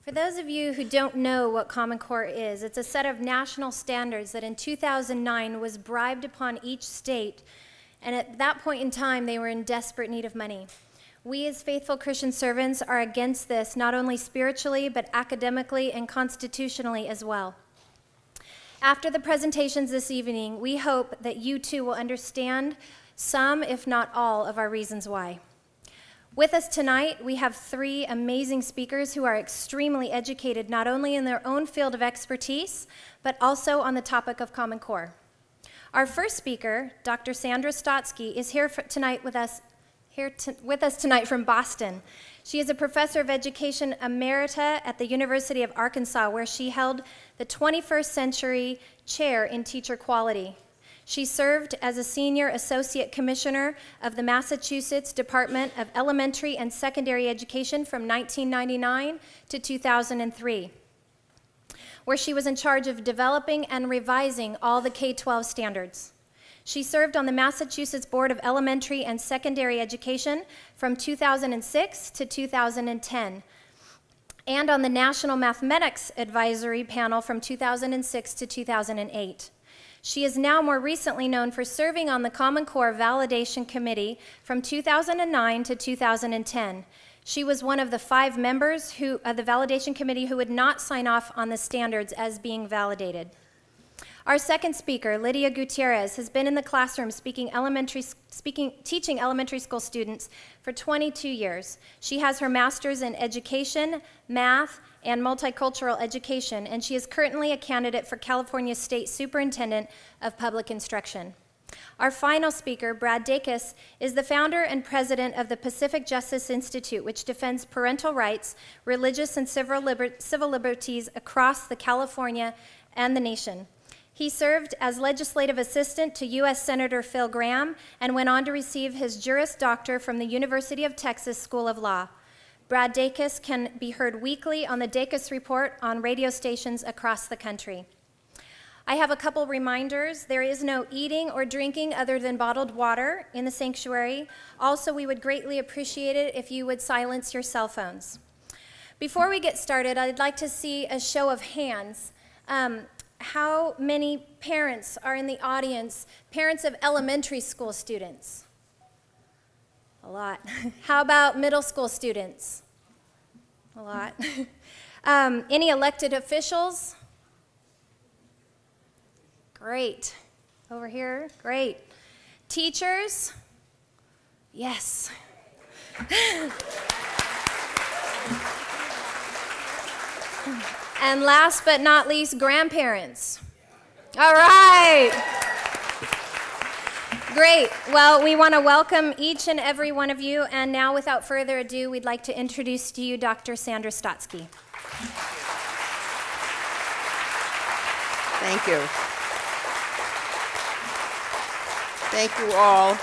For those of you who don't know what Common Core is, it's a set of national standards that in 2009 was bribed upon each state, and at that point in time, they were in desperate need of money. We as faithful Christian servants are against this, not only spiritually, but academically and constitutionally as well. After the presentations this evening, we hope that you too will understand some, if not all, of our reasons why. With us tonight, we have three amazing speakers who are extremely educated, not only in their own field of expertise, but also on the topic of Common Core. Our first speaker, Dr. Sandra Stotsky, is here tonight with us tonight from Boston. She is a professor of education emerita at the University of Arkansas, where she held the 21st Century Chair in Teacher Quality. She served as a senior associate commissioner of the Massachusetts Department of Elementary and Secondary Education from 1999 to 2003, where she was in charge of developing and revising all the K-12 standards. She served on the Massachusetts Board of Elementary and Secondary Education from 2006 to 2010, and on the National Mathematics Advisory Panel from 2006 to 2008. She is now more recently known for serving on the Common Core Validation Committee from 2009 to 2010. She was one of the 5 members of the Validation Committee who would not sign off on the standards as being validated. Our second speaker, Lydia Gutierrez, has been in the classroom teaching elementary school students for 22 years. She has her master's in education, math, and multicultural education, and she is currently a candidate for California State Superintendent of Public Instruction. Our final speaker, Brad Dacus, is the founder and president of the Pacific Justice Institute, which defends parental rights, religious and civil liberties across the California and the nation. He served as legislative assistant to U.S. Senator Phil Gramm and went on to receive his Juris Doctor from the University of Texas School of Law. Brad Dacus can be heard weekly on the Dacus Report on radio stations across the country. I have a couple reminders. There is no eating or drinking other than bottled water in the sanctuary. Also, we would greatly appreciate it if you would silence your cell phones. Before we get started, I'd like to see a show of hands. How many parents are in the audience, parents of elementary school students? A lot. How about middle school students? A lot. Any elected officials? Great. Over here? Great. Teachers? Yes. And last but not least, grandparents. All right. Great. Well, we want to welcome each and every one of you. And now, without further ado, we'd like to introduce to you Dr. Sandra Stotsky. Thank you. Thank you all.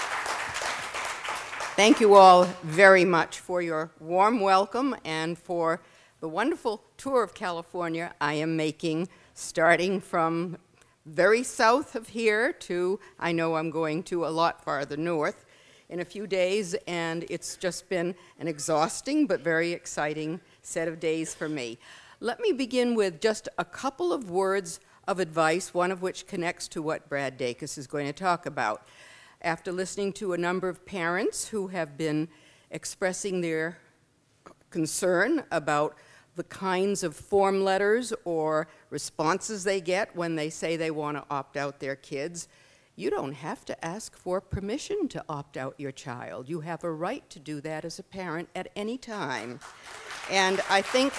Thank you all very much for your warm welcome and for the wonderful tour of California I am making, starting from very south of here to, I know I'm going to a lot farther north in a few days, and it's just been an exhausting but very exciting set of days for me. Let me begin with just a couple of words of advice, one of which connects to what Brad Dacus is going to talk about. After listening to a number of parents who have been expressing their concern about the kinds of form letters or responses they get when they say they want to opt out their kids, you don't have to ask for permission to opt out your child. You have a right to do that as a parent at any time. And I think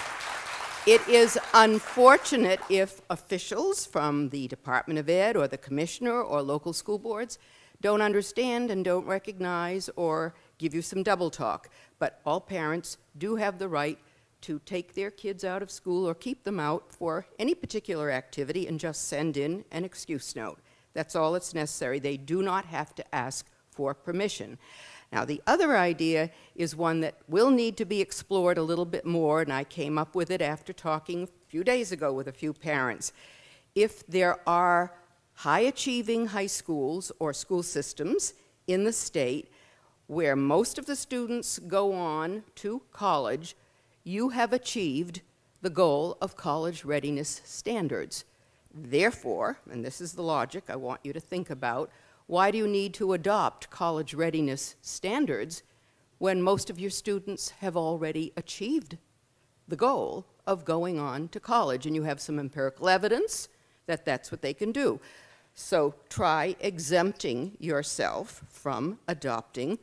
it is unfortunate if officials from the Department of Ed or the commissioner or local school boards don't understand and don't recognize or give you some double talk. But all parents do have the right to take their kids out of school or keep them out for any particular activity and just send in an excuse note. That's all that's necessary. They do not have to ask for permission. Now, the other idea is one that will need to be explored a little bit more, and I came up with it after talking a few days ago with a few parents. If there are high-achieving high schools or school systems in the state where most of the students go on to college, you have achieved the goal of college readiness standards. Therefore, and this is the logic I want you to think about, why do you need to adopt college readiness standards when most of your students have already achieved the goal of going on to college, and you have some empirical evidence that that's what they can do? So try exempting yourself from adopting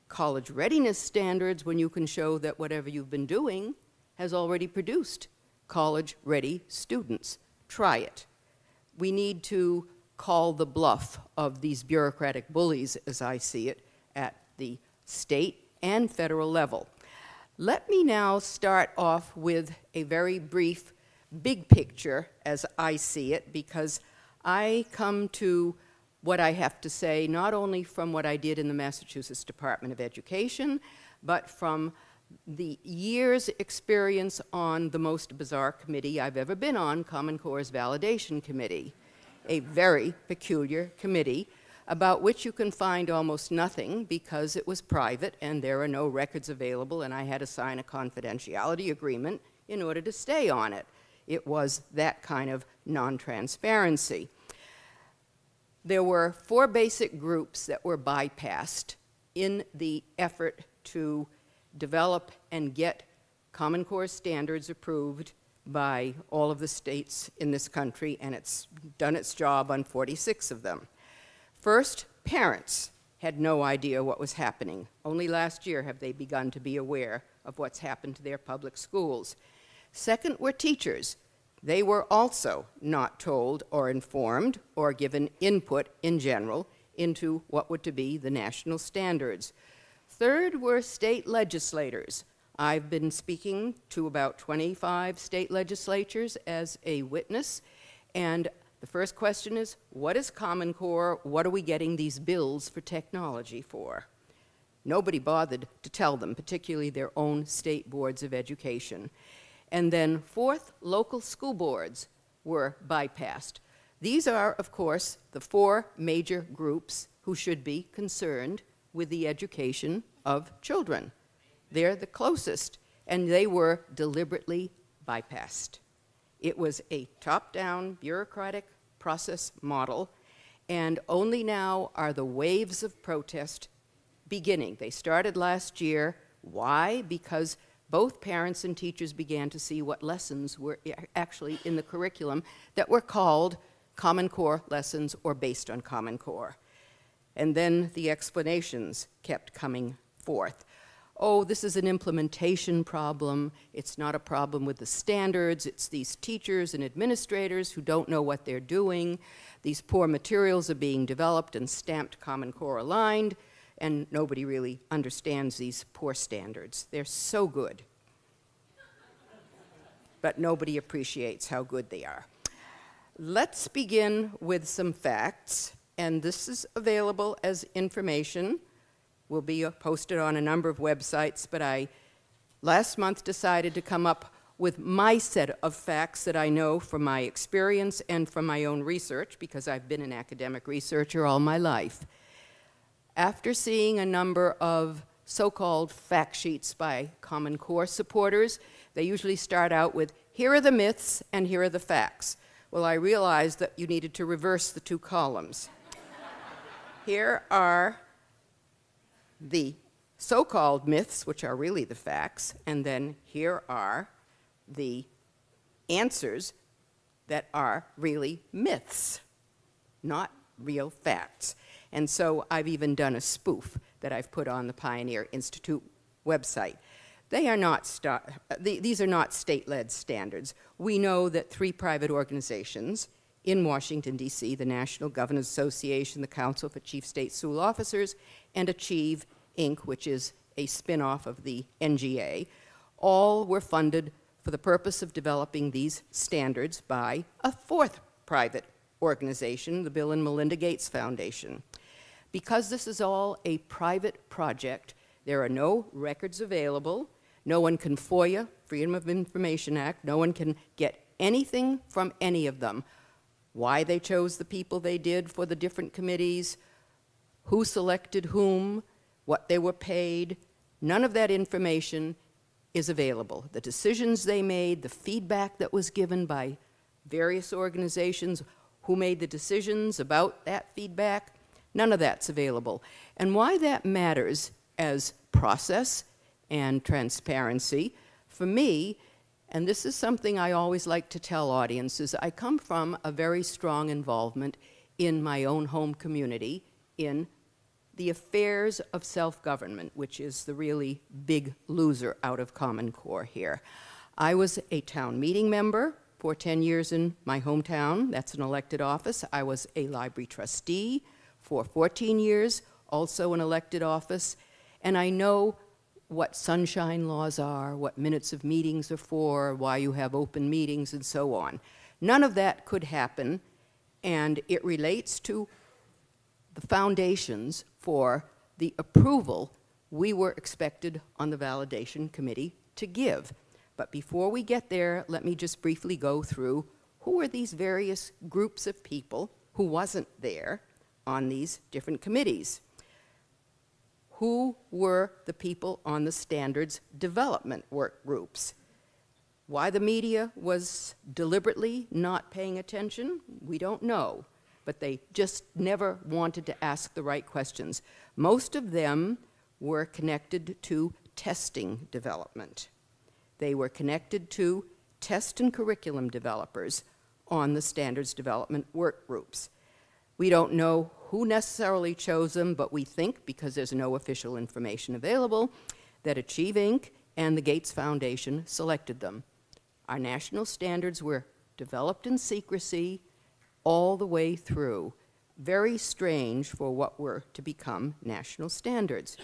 college readiness standards when you can show that whatever you've been doing has already produced college-ready students. Try it. We need to call the bluff of these bureaucratic bullies, as I see it, at the state and federal level. Let me now start off with a very brief big picture as I see it, because I come to what I have to say not only from what I did in the Massachusetts Department of Education, but from the year's experience on the most bizarre committee I've ever been on, Common Core's Validation Committee, a very peculiar committee about which you can find almost nothing because it was private and there are no records available, and I had to sign a confidentiality agreement in order to stay on it. It was that kind of non-transparency. There were 4 basic groups that were bypassed in the effort to develop and get Common Core standards approved by all of the states in this country, and it's done its job on 46 of them. First, parents had no idea what was happening. Only last year have they begun to be aware of what's happened to their public schools. Second were teachers. They were also not told or informed or given input in general into what were to be the national standards. Third were state legislators. I've been speaking to about 25 state legislatures as a witness, and the first question is, what is Common Core? What are we getting these bills for technology for? Nobody bothered to tell them, particularly their own state boards of education. And then fourth, local school boards were bypassed. These are, of course, the 4 major groups who should be concerned with the education of children. They're the closest, and they were deliberately bypassed. It was a top-down bureaucratic process model, and only now are the waves of protest beginning. They started last year. Why? Because both parents and teachers began to see what lessons were actually in the curriculum that were called Common Core lessons or based on Common Core. And then the explanations kept coming forth. Oh, this is an implementation problem. It's not a problem with the standards. It's these teachers and administrators who don't know what they're doing. These poor materials are being developed and stamped Common Core aligned, and nobody really understands these poor standards. They're so good, but nobody appreciates how good they are. Let's begin with some facts, and this is available as information. Will be posted on a number of websites, but I last month decided to come up with my set of facts that I know from my experience and from my own research, because I've been an academic researcher all my life. After seeing a number of so-called fact sheets by Common Core supporters, they usually start out with, here are the myths and here are the facts. Well, I realized that you needed to reverse the 2 columns. Here are the so-called myths, which are really the facts, and then here are the answers that are really myths, not real facts. And so I've even done a spoof that I've put on the Pioneer Institute website. They are not these are not state-led standards. We know that 3 private organizations in Washington, D.C., the National Governors Association, the Council for Chief State School Officers, and Achieve, Inc., which is a spin-off of the NGA, all were funded for the purpose of developing these standards by a 4th private organization, the Bill and Melinda Gates Foundation. Because this is all a private project, there are no records available. No one can FOIA, Freedom of Information Act. No one can get anything from any of them. Why they chose the people they did for the different committees, who selected whom, what they were paid, none of that information is available. The decisions they made, the feedback that was given by various organizations, who made the decisions about that feedback, none of that's available. And why that matters as process and transparency, for me, and this is something I always like to tell audiences, I come from a very strong involvement in my own home community in the affairs of self-government, which is the really big loser out of Common Core here. I was a town meeting member for 10 years in my hometown. That's an elected office. I was a library trustee for 14 years, also an elected office. And I know what sunshine laws are, what minutes of meetings are for, why you have open meetings, and so on. None of that could happen, and it relates to the foundations for the approval we were expected on the validation committee to give. But before we get there, let me just briefly go through who are these various groups of people who wasn't there on these different committees. Who were the people on the standards development work groups? Why the media was deliberately not paying attention, we don't know, but they just never wanted to ask the right questions. Most of them were connected to testing development. They were connected to test and curriculum developers on the standards development work groups. We don't know who necessarily chose them, but we think, because there's no official information available, that Achieve Inc. and the Gates Foundation selected them. Our national standards were developed in secrecy all the way through. Very strange for what were to become national standards.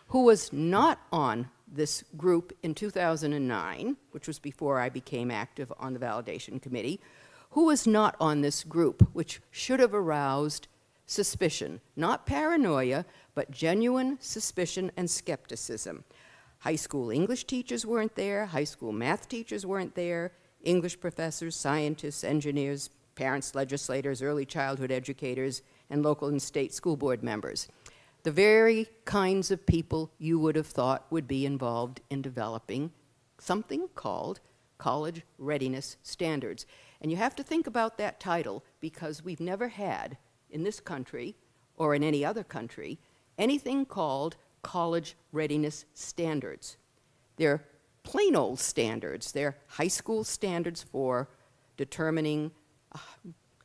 Who was not on this group in 2009, which was before I became active on the validation committee, who was not on this group, which should have aroused suspicion, not paranoia, but genuine suspicion and skepticism. High school English teachers weren't there, high school math teachers weren't there, English professors, scientists, engineers, parents, legislators, early childhood educators, and local and state school board members. The very kinds of people you would have thought would be involved in developing something called college readiness standards. And you have to think about that title, because we've never had in this country or in any other country anything called college readiness standards. They're plain old standards. They're high school standards for determining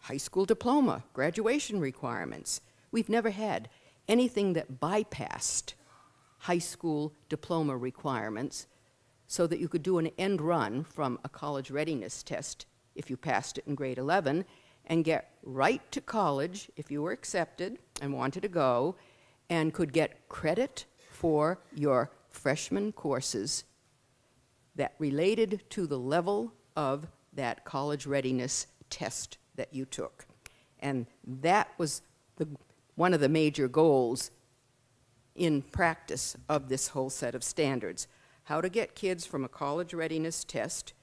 high school diploma, graduation requirements. We've never had anything that bypassed high school diploma requirements so that you could do an end run from a college readiness test if you passed it in grade 11 and get right to college if you were accepted and wanted to go, and could get credit for your freshman courses that related to the level of that college readiness test that you took. And that was one of the major goals in practice of this whole set of standards. How to get kids from a college readiness test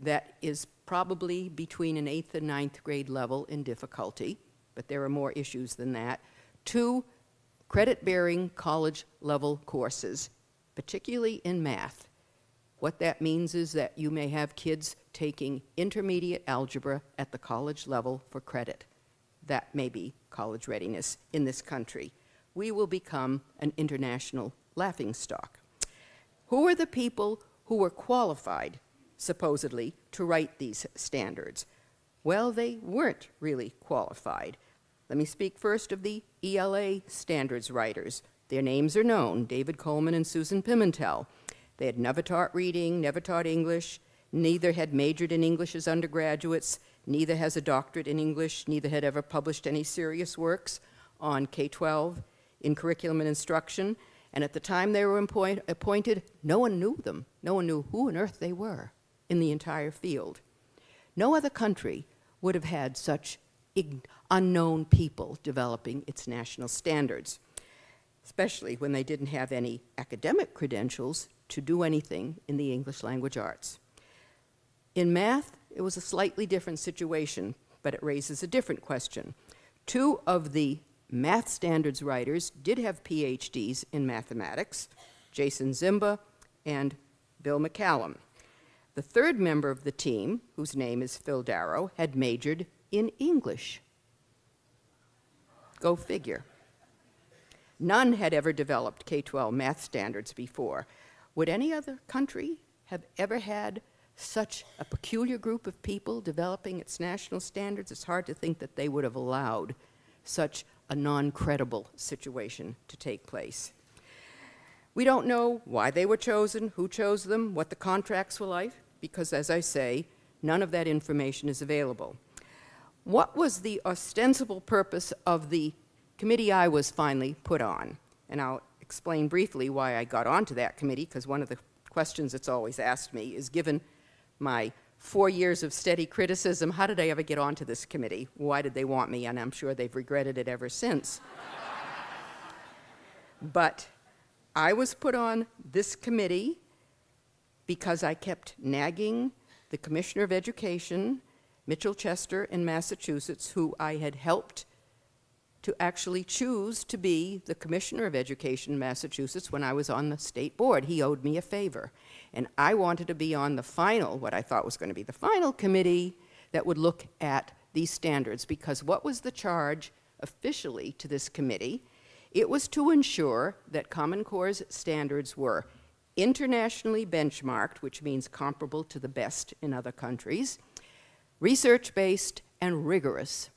that is probably between an 8th and 9th grade level in difficulty, but there are more issues than that, to credit-bearing college-level courses, particularly in math. What that means is that you may have kids taking intermediate algebra at the college level for credit. That may be college readiness in this country. We will become an international laughingstock. Who are the people who were qualified, supposedly, to write these standards? Well, they weren't really qualified. Let me speak first of the ELA standards writers. Their names are known, David Coleman and Susan Pimentel. They had never taught reading, never taught English, neither had majored in English as undergraduates, neither has a doctorate in English, neither had ever published any serious works on K-12 in curriculum and instruction. And at the time they were appointed, no one knew them. No one knew who on earth they were in the entire field. No other country would have had such unknown people developing its national standards, especially when they didn't have any academic credentials to do anything in the English language arts. In math, it was a slightly different situation, but it raises a different question. Two of the math standards writers did have PhDs in mathematics, Jason Zimba and Bill McCallum. The third member of the team, whose name is Phil Darrow, had majored in English. Go figure. None had ever developed K-12 math standards before. Would any other country have ever had such a peculiar group of people developing its national standards? It's hard to think that they would have allowed such a non-credible situation to take place. We don't know why they were chosen, who chose them, what the contracts were like, because, as I say, none of that information is available. What was the ostensible purpose of the committee I was finally put on? And I'll explain briefly why I got onto that committee, because one of the questions that's always asked me is, given my 4 years of steady criticism, how did I ever get onto this committee? Why did they want me? And I'm sure they've regretted it ever since. But I was put on this committee because I kept nagging the Commissioner of Education, Mitchell Chester in Massachusetts, who I had helped to actually choose to be the Commissioner of Education in Massachusetts when I was on the state board. He owed me a favor. And I wanted to be on the final, what I thought was going to be the final committee that would look at these standards, because what was the charge officially to this committee? It was to ensure that Common Core's standards were internationally benchmarked, which means comparable to the best in other countries, research-based, and rigorous.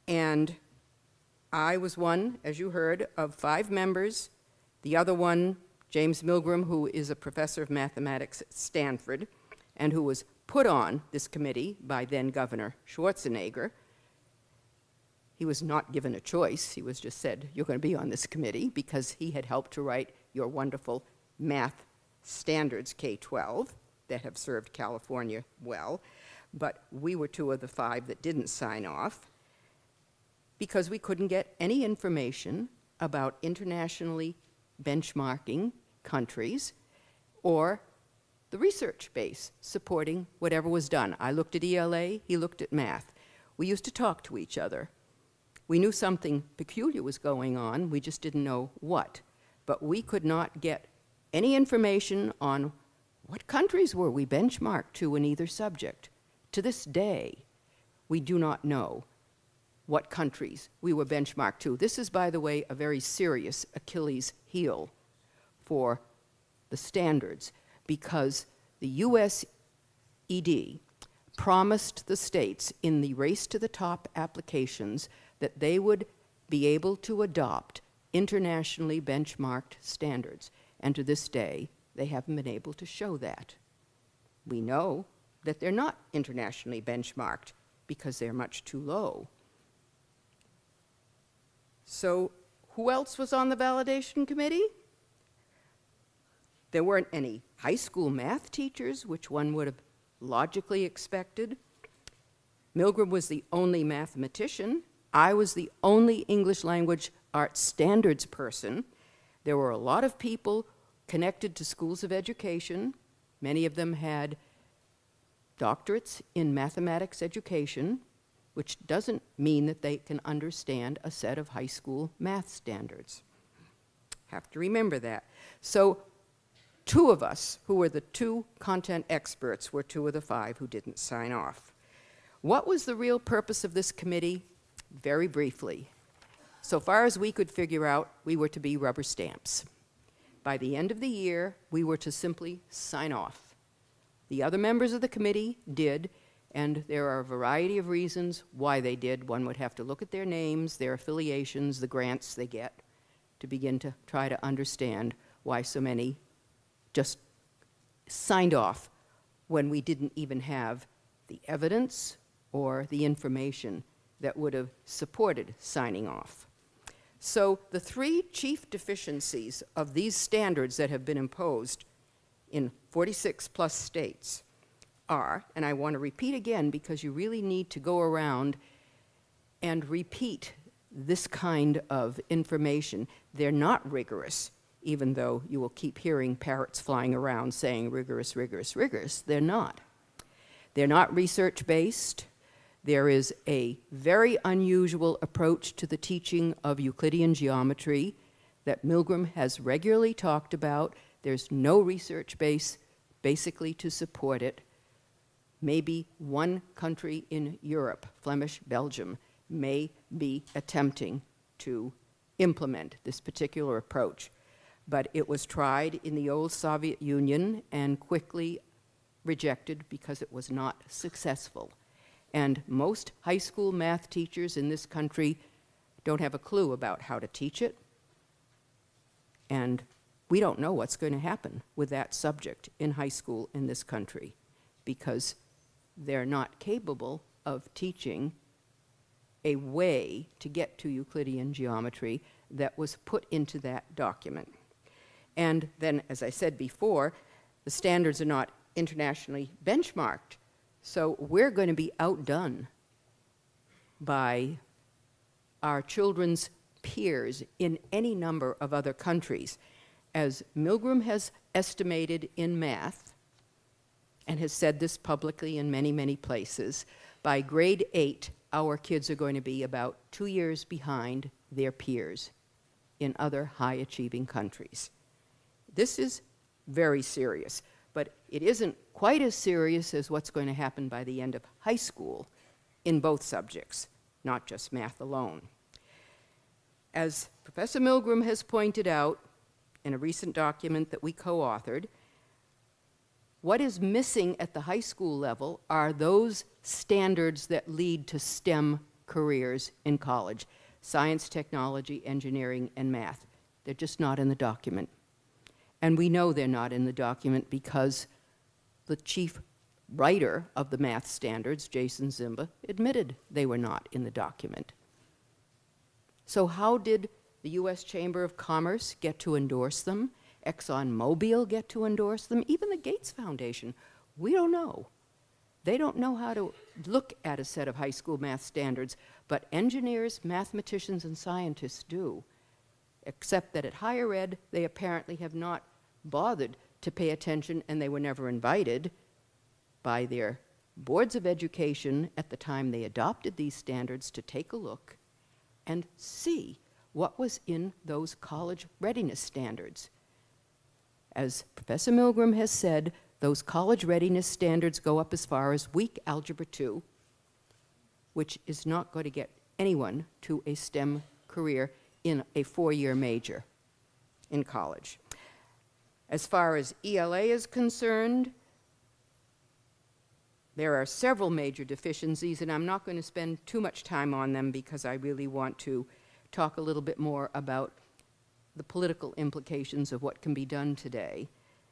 And I was one, as you heard, of 5 members. The other one, James Milgram, who is a professor of mathematics at Stanford, and who was put on this committee by then Governor Schwarzenegger. He was not given a choice. He was just said, you're going to be on this committee, because he had helped to write your wonderful math standards, K-12, that have served California well. But we were 2 of the 5 that didn't sign off, because we couldn't get any information about internationally benchmarking countries or the research base supporting whatever was done. I looked at ELA, he looked at math. We used to talk to each other. We knew something peculiar was going on, we just didn't know what. But we could not get any information on what countries were we benchmarked to in either subject. To this day, we do not know what countries we were benchmarked to. This is, by the way, a very serious Achilles heel for the standards, because the US ED promised the states in the race to the top applications that they would be able to adopt internationally benchmarked standards. And to this day, they haven't been able to show that. We know that they're not internationally benchmarked because they're much too low. So who else was on the validation committee? There weren't any high school math teachers, which one would have logically expected. Milgram was the only mathematician. I was the only English language arts standards person. There were a lot of people connected to schools of education. Many of them had doctorates in mathematics education, which doesn't mean that they can understand a set of high school math standards. Have to remember that. So 2 of us, who were the 2 content experts, were 2 of the 5 who didn't sign off. What was the real purpose of this committee? Very briefly. So far as we could figure out, we were to be rubber stamps. By the end of the year, we were to simply sign off. The other members of the committee did, and there are a variety of reasons why they did. One would have to look at their names, their affiliations, the grants they get, to begin to try to understand why so many just signed off when we didn't even have the evidence or the information that would have supported signing off. So the 3 chief deficiencies of these standards that have been imposed in 46 plus states are, and I want to repeat again because you really need to go around and repeat this kind of information. They're not rigorous, even though you will keep hearing parrots flying around saying rigorous, rigorous, rigorous. They're not. They're not research-based. There is a very unusual approach to the teaching of Euclidean geometry that Milgram has regularly talked about. There's no research base basically to support it. Maybe one country in Europe, Flemish Belgium, may be attempting to implement this particular approach. But it was tried in the old Soviet Union and quickly rejected because it was not successful. And most high school math teachers in this country don't have a clue about how to teach it. And we don't know what's going to happen with that subject in high school in this country because they're not capable of teaching a way to get to Euclidean geometry that was put into that document. And then, as I said before, the standards are not internationally benchmarked. So we're going to be outdone by our children's peers in any number of other countries. As Milgram has estimated in math, and has said this publicly in many, many places, by grade 8, our kids are going to be about 2 years behind their peers in other high-achieving countries. This is very serious, but it isn't quite as serious as what's going to happen by the end of high school in both subjects, not just math alone. As Professor Milgram has pointed out in a recent document that we co-authored, what is missing at the high school level are those standards that lead to STEM careers in college: science, technology, engineering, and math. They're just not in the document. And we know they're not in the document because the chief writer of the math standards, Jason Zimba, admitted they were not in the document. So how did the U.S. Chamber of Commerce get to endorse them? ExxonMobil get to endorse them? Even the Gates Foundation? We don't know. They don't know how to look at a set of high school math standards, but engineers, mathematicians, and scientists do, except that at higher ed, they apparently have not bothered to pay attention, and they were never invited by their boards of education at the time they adopted these standards to take a look and see what was in those college readiness standards. As Professor Milgram has said, those college readiness standards go up as far as weak algebra 2, which is not going to get anyone to a STEM career in a 4-year major in college. As far as ELA is concerned, there are several major deficiencies, and I'm not going to spend too much time on them because I really want to talk a little bit more about the political implications of what can be done today.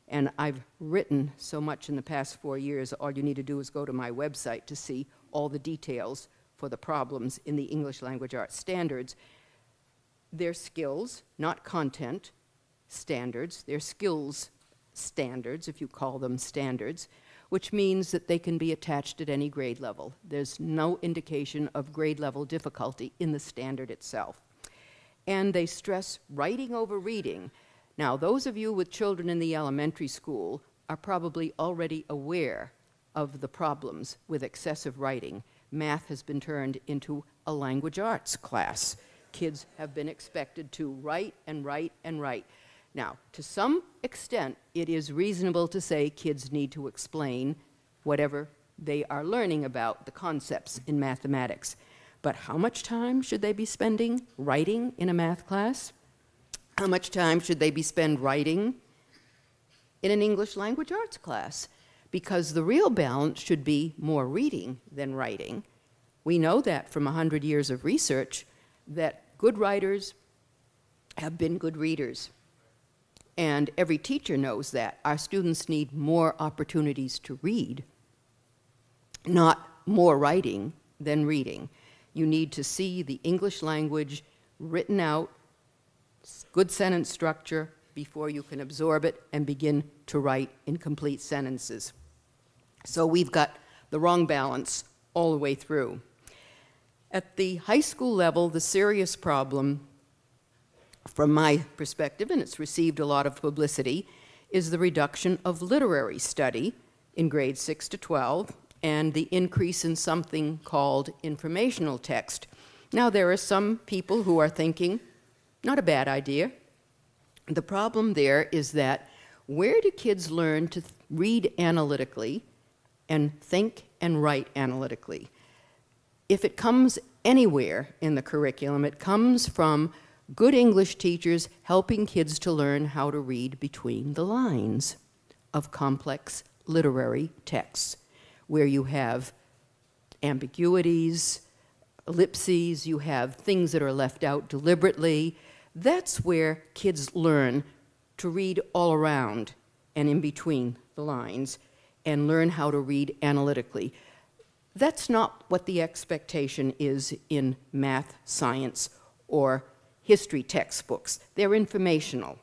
And I've written so much in the past 4 years, all you need to do is go to my website to see all the details for the problems in the English language arts standards. They're skills, not content standards. They're skills standards, if you call them standards, which means that they can be attached at any grade level. There's no indication of grade level difficulty in the standard itself. And they stress writing over reading. Now, those of you with children in the elementary school are probably already aware of the problems with excessive writing. Math has been turned into a language arts class. Kids have been expected to write and write and write. Now, to some extent, it is reasonable to say kids need to explain whatever they are learning about the concepts in mathematics. But how much time should they be spending writing in a math class? How much time should they be spent writing in an English language arts class? Because the real balance should be more reading than writing. We know that from 100 years of research that good writers have been good readers. And every teacher knows that. Our students need more opportunities to read, not more writing than reading. You need to see the English language written out, good sentence structure, before you can absorb it and begin to write in complete sentences. So we've got the wrong balance all the way through. At the high school level, the serious problem, from my perspective, and it's received a lot of publicity, is the reduction of literary study in grades 6 to 12 and the increase in something called informational text. Now, there are some people who are thinking, not a bad idea. The problem there is that where do kids learn to read analytically and think and write analytically. If it comes anywhere in the curriculum, it comes from good English teachers helping kids to learn how to read between the lines of complex literary texts, where you have ambiguities, ellipses, you have things that are left out deliberately. That's where kids learn to read all around and in between the lines and learn how to read analytically. That's not what the expectation is in math, science, or history textbooks. They're informational.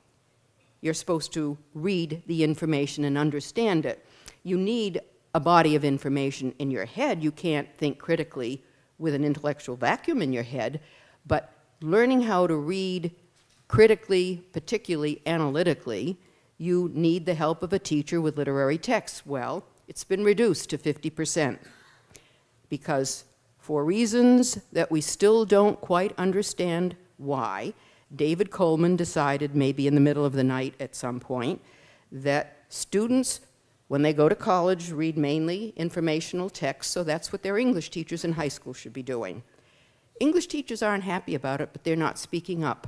You're supposed to read the information and understand it. You need a body of information in your head. You can't think critically with an intellectual vacuum in your head, but learning how to read critically, particularly analytically, you need the help of a teacher with literary texts. Well, it's been reduced to 50%. Because for reasons that we still don't quite understand why, David Coleman decided, maybe in the middle of the night at some point, that students, when they go to college, read mainly informational texts, so that's what their English teachers in high school should be doing. English teachers aren't happy about it, but they're not speaking up.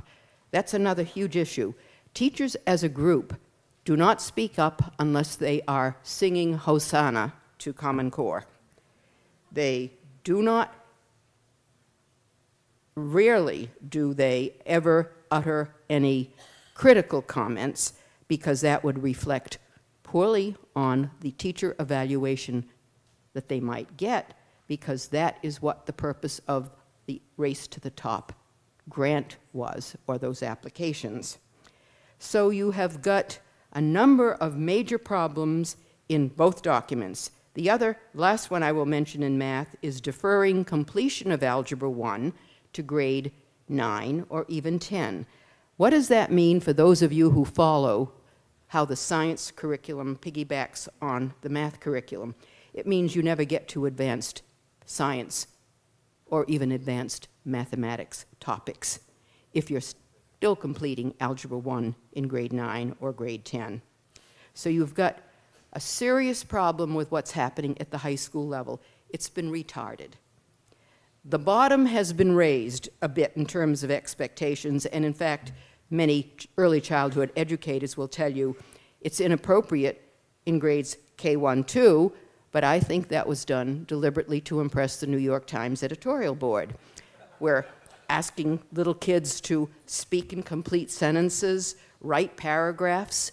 That's another huge issue. Teachers as a group do not speak up unless they are singing Hosanna to Common Core. They do not, rarely do they ever utter any critical comments, because that would reflect poorly on the teacher evaluation that they might get, because that is what the purpose of the Race to the Top grant was, or those applications. So you have got a number of major problems in both documents. The last one I will mention in math is deferring completion of Algebra 1 to grade 9 or even 10. What does that mean for those of you who follow how the science curriculum piggybacks on the math curriculum? It means you never get to advanced science or even advanced mathematics topics if you're still completing Algebra 1 in grade 9 or grade 10. So you've got a serious problem with what's happening at the high school level. It's been retarded. The bottom has been raised a bit in terms of expectations, and in fact, many early childhood educators will tell you it's inappropriate in grades K1, 2, but I think that was done deliberately to impress the New York Times editorial board. We're asking little kids to speak in complete sentences, write paragraphs.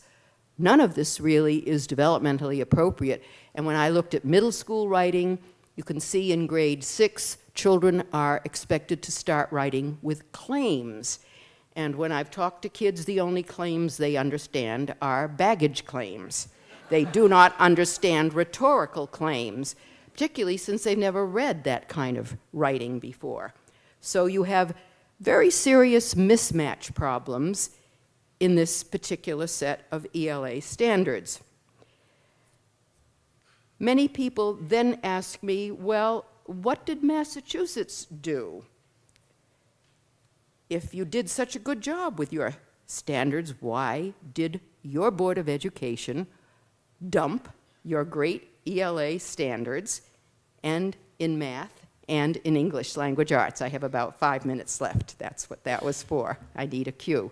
None of this really is developmentally appropriate. And when I looked at middle school writing, you can see in grade 6, children are expected to start writing with claims. And when I've talked to kids, the only claims they understand are baggage claims. They do not understand rhetorical claims, particularly since they've never read that kind of writing before. So you have very serious mismatch problems in this particular set of ELA standards. Many people then ask me, well, what did Massachusetts do? If you did such a good job with your standards, why did your Board of Education dump your great ELA standards and in math and in English language arts? I have about 5 minutes left. That's what that was for. I need a cue.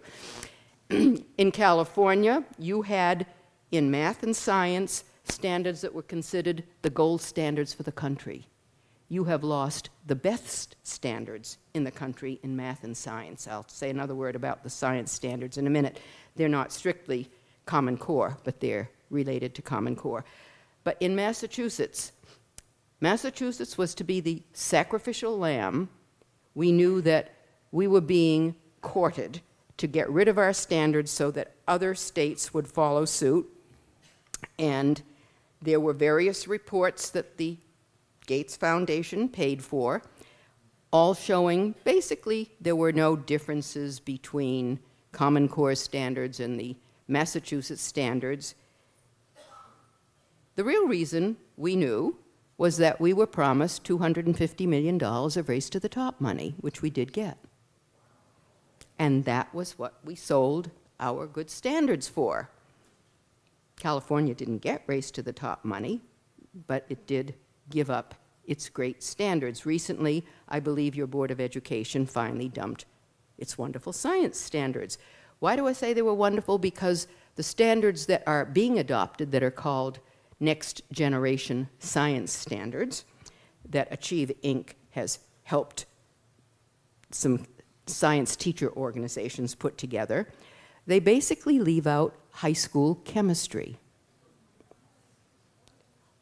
In California, you had, in math and science, standards that were considered the gold standards for the country. You have lost the best standards in the country in math and science. I'll say another word about the science standards in a minute. They're not strictly Common Core, but they're related to Common Core. But in Massachusetts, Massachusetts was to be the sacrificial lamb. We knew that we were being courted to get rid of our standards so that other states would follow suit. And there were various reports that the Gates Foundation paid for, all showing basically there were no differences between Common Core standards and the Massachusetts standards. The real reason we knew was that we were promised $250 million of Race to the Top money, which we did get. And that was what we sold our good standards for. California didn't get Race to the Top money, but it did give up its great standards. Recently, I believe your Board of Education finally dumped its wonderful science standards. Why do I say they were wonderful? Because the standards that are being adopted that are called Next Generation Science Standards that Achieve Inc. has helped some science teacher organizations put together, they basically leave out high school chemistry.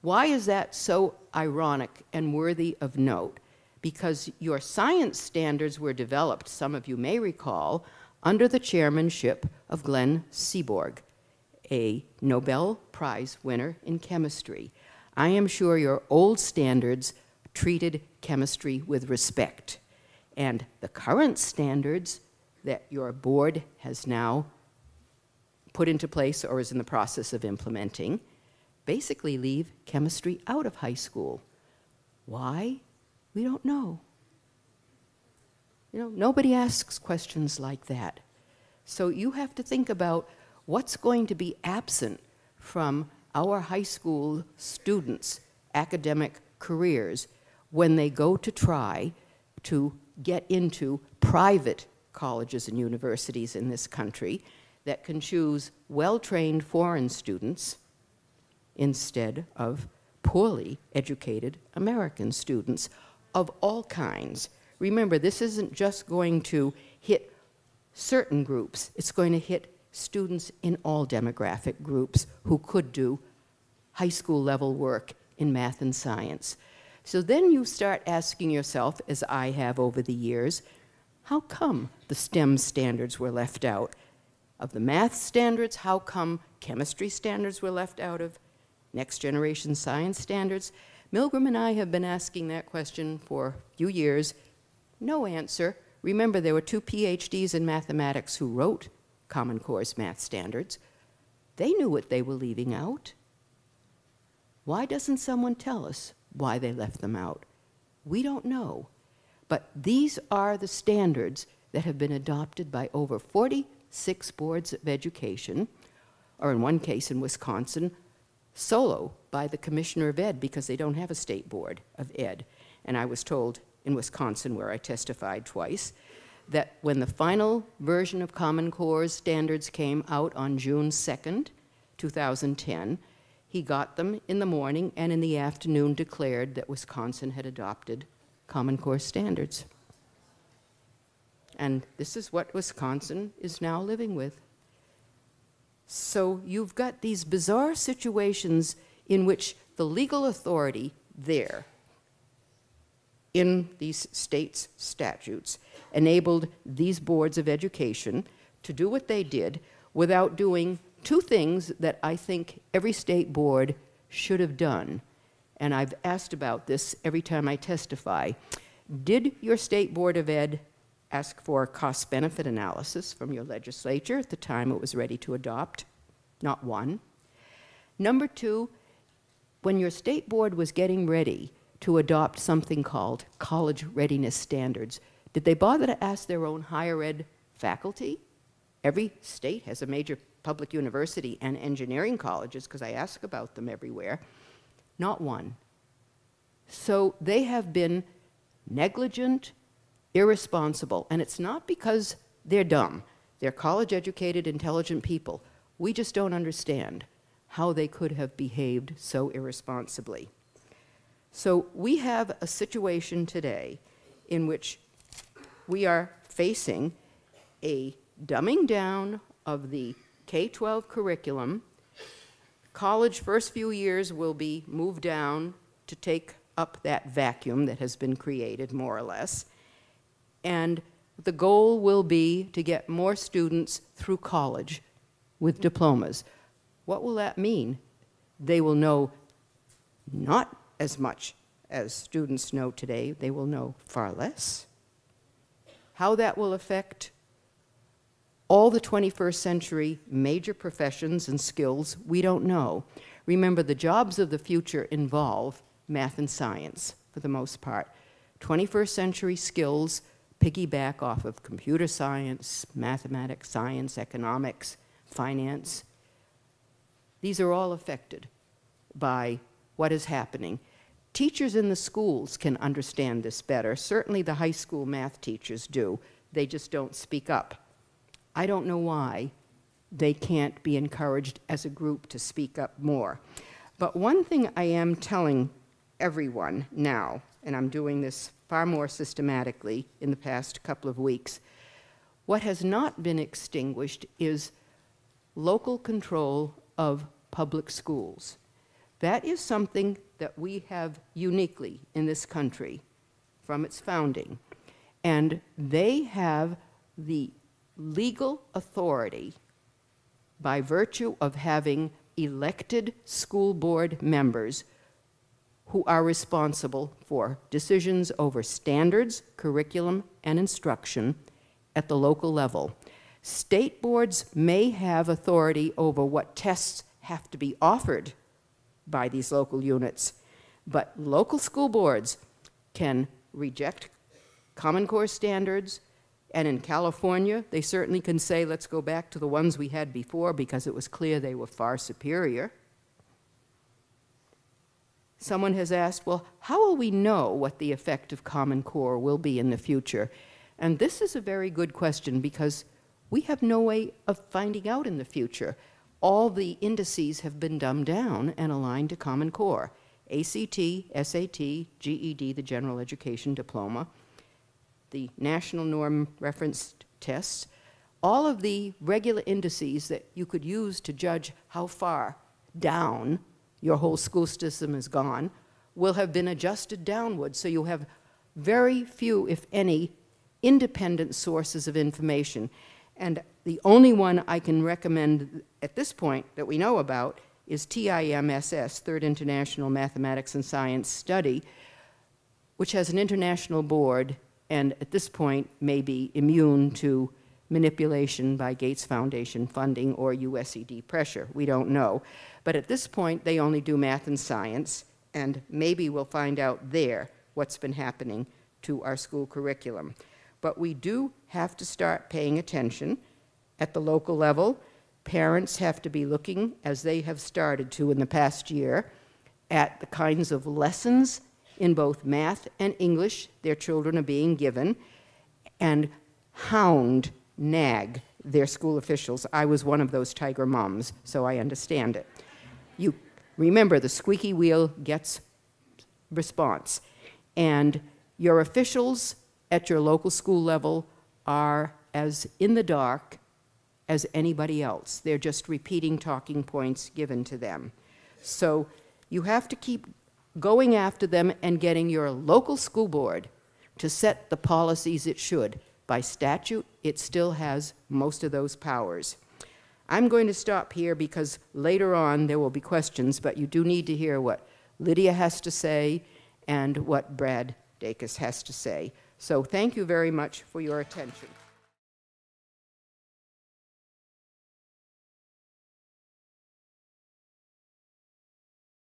Why is that so ironic and worthy of note? Because your science standards were developed, some of you may recall, under the chairmanship of Glenn Seaborg, a Nobel Prize winner in chemistry. I am sure your old standards treated chemistry with respect. And the current standards that your board has now put into place or is in the process of implementing basically leave chemistry out of high school. Why? We don't know. You know, nobody asks questions like that. So you have to think about what's going to be absent from our high school students' academic careers when they go to try to get into private colleges and universities in this country that can choose well-trained foreign students instead of poorly educated American students of all kinds. Remember, this isn't just going to hit certain groups, it's going to hit students in all demographic groups who could do high school level work in math and science. So then you start asking yourself, as I have over the years, how come the STEM standards were left out? Of the math standards, how come chemistry standards were left out of next generation science standards? Milgram and I have been asking that question for a few years. No answer. Remember, there were 2 PhDs in mathematics who wrote Common Core's math standards. They knew what they were leaving out. Why doesn't someone tell us why they left them out? We don't know. But these are the standards that have been adopted by over 46 boards of education, or in one case in Wisconsin, solo by the Commissioner of Ed because they don't have a state board of ed. And I was told in Wisconsin, where I testified twice, that when the final version of Common Core's standards came out on June 2nd, 2010, he got them in the morning and in the afternoon declared that Wisconsin had adopted Common Core standards. And this is what Wisconsin is now living with. So you've got these bizarre situations in which the legal authority there in these states' statutes enabled these boards of education to do what they did without doing 2 things that I think every state board should have done. And I've asked about this every time I testify. Did your state board of ed ask for a cost-benefit analysis from your legislature at the time it was ready to adopt? Not one. Number 2, when your state board was getting ready to adopt something called college readiness standards, did they bother to ask their own higher ed faculty? Every state has a major public university and engineering colleges, because I ask about them everywhere. Not one. So they have been negligent, irresponsible, and it's not because they're dumb. They're college-educated, intelligent people. We just don't understand how they could have behaved so irresponsibly. So we have a situation today in which we are facing a dumbing down of the K-12 curriculum. College first few years will be moved down to take up that vacuum that has been created, more or less. And the goal will be to get more students through college with diplomas. What will that mean? They will know not as much as students know today. They will know far less. How that will affect all the 21st century major professions and skills, we don't know. Remember, the jobs of the future involve math and science, for the most part. 21st century skills piggyback off of computer science, mathematics, science, economics, finance. These are all affected by what is happening. Teachers in the schools can understand this better. Certainly the high school math teachers do. They just don't speak up. I don't know why they can't be encouraged as a group to speak up more. But one thing I am telling everyone now, and I'm doing this far more systematically in the past couple of weeks, what has not been extinguished is local control of public schools. That is something that we have uniquely in this country from its founding. And they have the legal authority by virtue of having elected school board members who are responsible for decisions over standards, curriculum, and instruction at the local level. State boards may have authority over what tests have to be offered by these local units, but local school boards can reject Common Core standards, and in California, they certainly can say, let's go back to the ones we had before because it was clear they were far superior. Someone has asked, well, how will we know what the effect of Common Core will be in the future? And this is a very good question because we have no way of finding out in the future. All the indices have been dumbed down and aligned to Common Core. ACT, SAT, GED, the General Education Diploma, the National Norm Reference Tests, all of the regular indices that you could use to judge how far down your whole school system has gone will have been adjusted downward, so you have very few, if any, independent sources of information. And the only one I can recommend at this point that we know about is TIMSS, Third International Mathematics and Science Study, which has an international board and at this point may be immune to manipulation by Gates Foundation funding or USED pressure. We don't know. But at this point, they only do math and science, and maybe we'll find out there what's been happening to our school curriculum. But we do have to start paying attention at the local level. Parents have to be looking, as they have started to in the past year, at the kinds of lessons in both math and English their children are being given, and nag their school officials. I was one of those tiger moms, so I understand it. You remember, the squeaky wheel gets response, and your officials at your local school level are as in the dark as anybody else. They're just repeating talking points given to them. So you have to keep going after them and getting your local school board to set the policies it should. By statute, it still has most of those powers. I'm going to stop here because later on there will be questions, but you do need to hear what Lydia has to say and what Brad Dacus has to say. So thank you very much for your attention.